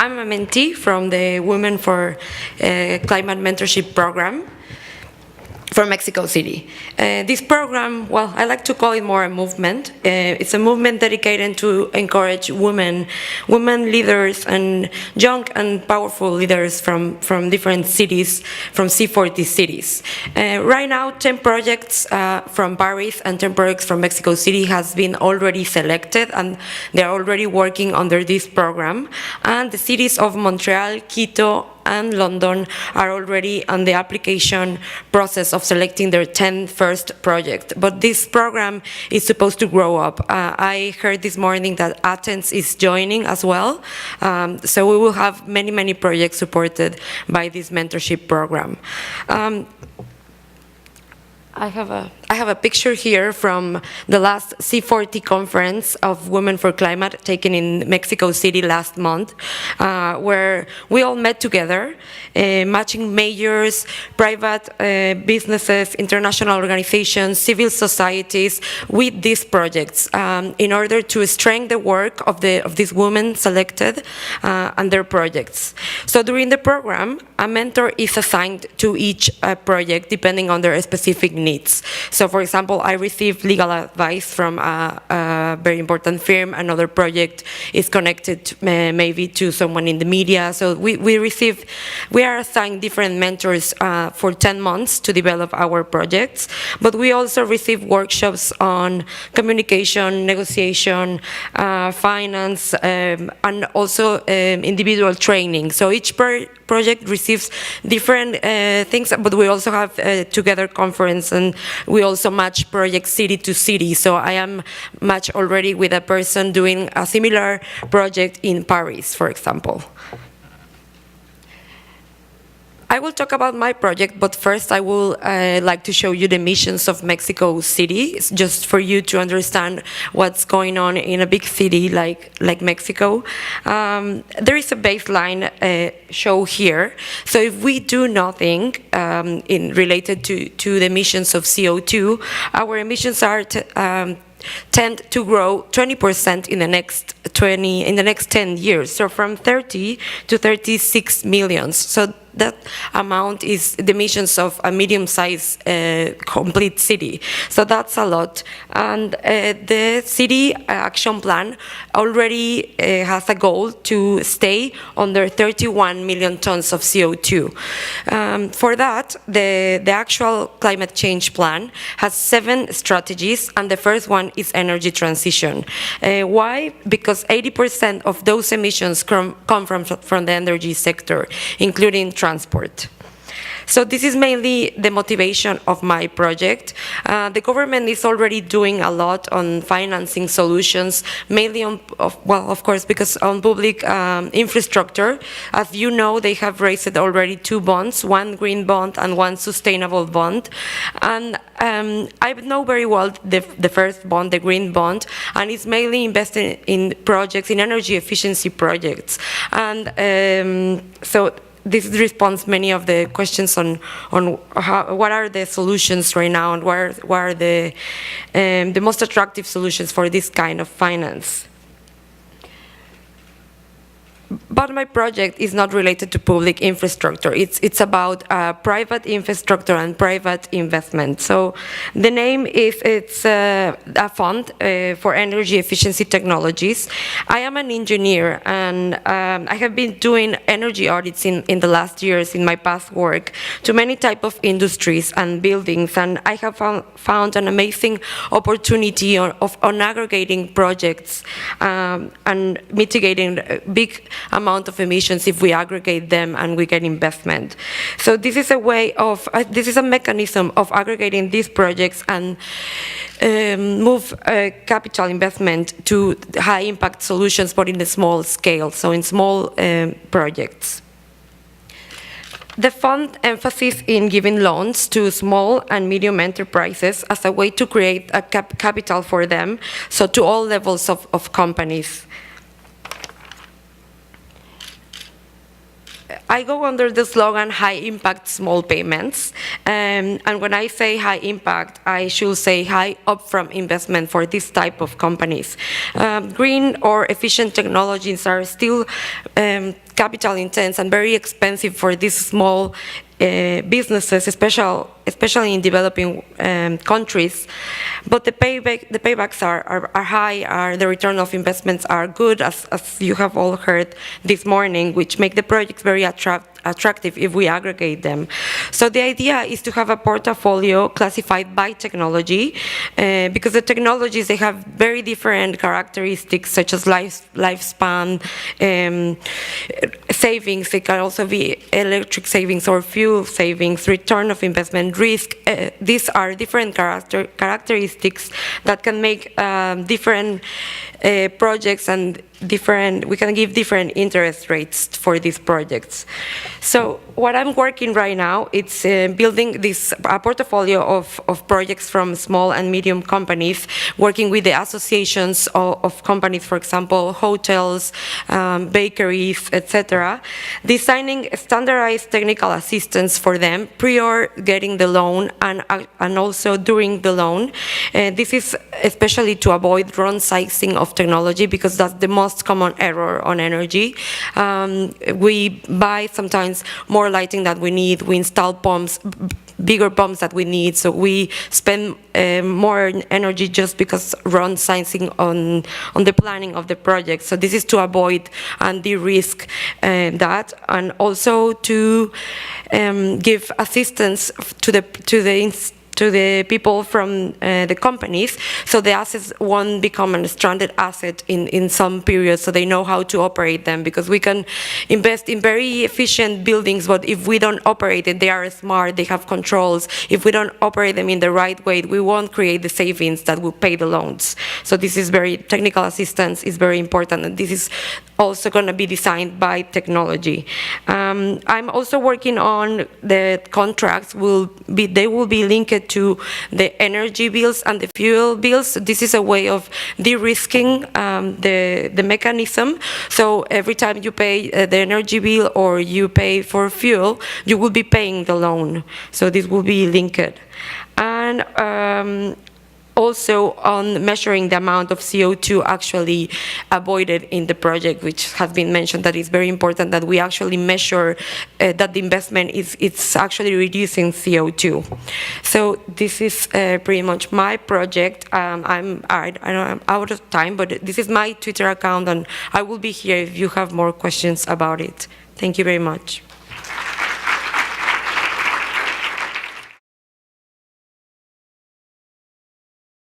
I'm a mentee from the Women4Climate Mentorship program from Mexico City. This program, well, I like to call it more a movement. It's a movement dedicated to encourage women leaders and young and powerful leaders from different cities, from C40 cities. Right now, 10 projects from Paris and 10 projects from Mexico City has been already selected, and they're already working under this program. And the cities of Montreal, Quito, and London are already on the application process of selecting their 10 first projects. But this program is supposed to grow up. I heard this morning that Athens is joining as well. So we will have many projects supported by this mentorship program. I have a picture here from the last C40 conference of Women4Climate taken in Mexico City last month, where we all met together, matching mayors, private businesses, international organizations, civil societies with these projects in order to strengthen the work of these women selected and their projects. So during the program, a mentor is assigned to each project depending on their specific needs. So for example, I received legal advice from a very important firm. Another project is connected maybe to someone in the media. So we are assigned different mentors for 10 months to develop our projects, but we also receive workshops on communication, negotiation, finance, and also individual training. So each project receives different things, but we also have together conference, and we also match projects city to city. So I am matched already with a person doing a similar project in Paris, for example. I will talk about my project, but first I will like to show you the missions of Mexico City, it's just for you to understand what's going on in a big city like Mexico. There is a baseline show here. So if we do nothing related to the emissions of CO2, our emissions are tend to grow 20% in the next 10 years. So from 30 to 36 million. So that amount is the emissions of a medium-sized complete city. So that's a lot. And the city action plan already has a goal to stay under 31 million tons of CO2. For that, the actual climate change plan has 7 strategies, and the first one is energy transition. Why? Because 80% of those emissions come from the energy sector, including transport. So this is mainly the motivation of my project. The government is already doing a lot on financing solutions, mainly of course, because on public infrastructure. As you know, they have raised already 2 bonds, one green bond and one sustainable bond. And I know very well the first bond, the green bond, and it's mainly invested in projects, in energy efficiency projects. And so this responds many of the questions on what are the solutions right now, and what are the most attractive solutions for this kind of finance. But my project is not related to public infrastructure. It's about private infrastructure and private investment. So the name is, it's a fund for energy efficiency technologies. I am an engineer, and I have been doing energy audits in the last years in my past work to many type of industries and buildings, and I have found an amazing opportunity on aggregating projects and mitigating big amount of emissions if we aggregate them and we get investment. So this is a way of, this is a mechanism of aggregating these projects and move capital investment to high impact solutions, but in a small scale, so in small projects. The fund emphasis in giving loans to small and medium enterprises as a way to create a capital for them, so to all levels of companies. I go under the slogan high impact small payments, and when I say high impact, I should say high upfront investment for this type of companies. Green or efficient technologies are still capital intense and very expensive for these small businesses, especially in developing countries. But the paybacks are high, the return of investments are good, as you have all heard this morning, which make the projects very attractive if we aggregate them. So the idea is to have a portfolio classified by technology, because the technologies, they have very different characteristics, such as lifespan, savings. They can also be electric savings or fuel savings, return of investment, risk. These are different characteristics that can make different projects and we can give different interest rates for these projects. So what I'm working right now, it's building this portfolio of projects from small and medium companies, working with the associations of companies, for example, hotels, bakeries, etc., designing standardized technical assistance for them prior getting the loan and also during the loan. This is especially to avoid wrong sizing of technology, because that's the most common error on energy. We buy sometimes more lighting than we need. We install pumps, bigger pumps that we need, so we spend more energy just because wrong sizing on the planning of the project. So this is to avoid and de-risk that, and also to give assistance to the people from the companies, so the assets won't become a stranded asset in some periods, so they know how to operate them, because we can invest in very efficient buildings, but if we don't operate it, they are smart, they have controls. If we don't operate them in the right way, we won't create the savings that will pay the loans. So this is technical assistance is very important, and this is also going to be designed by technology. I'm also working on the contracts. They will be linked to the energy bills and the fuel bills. This is a way of de-risking the mechanism. So every time you pay the energy bill or you pay for fuel, you will be paying the loan. So this will be linked. And also on measuring the amount of CO2 actually avoided in the project, which has been mentioned, that it's very important that we actually measure that the investment it's actually reducing CO2. So this is pretty much my project. I'm out of time, but this is my Twitter account, and I will be here if you have more questions about it. Thank you very much.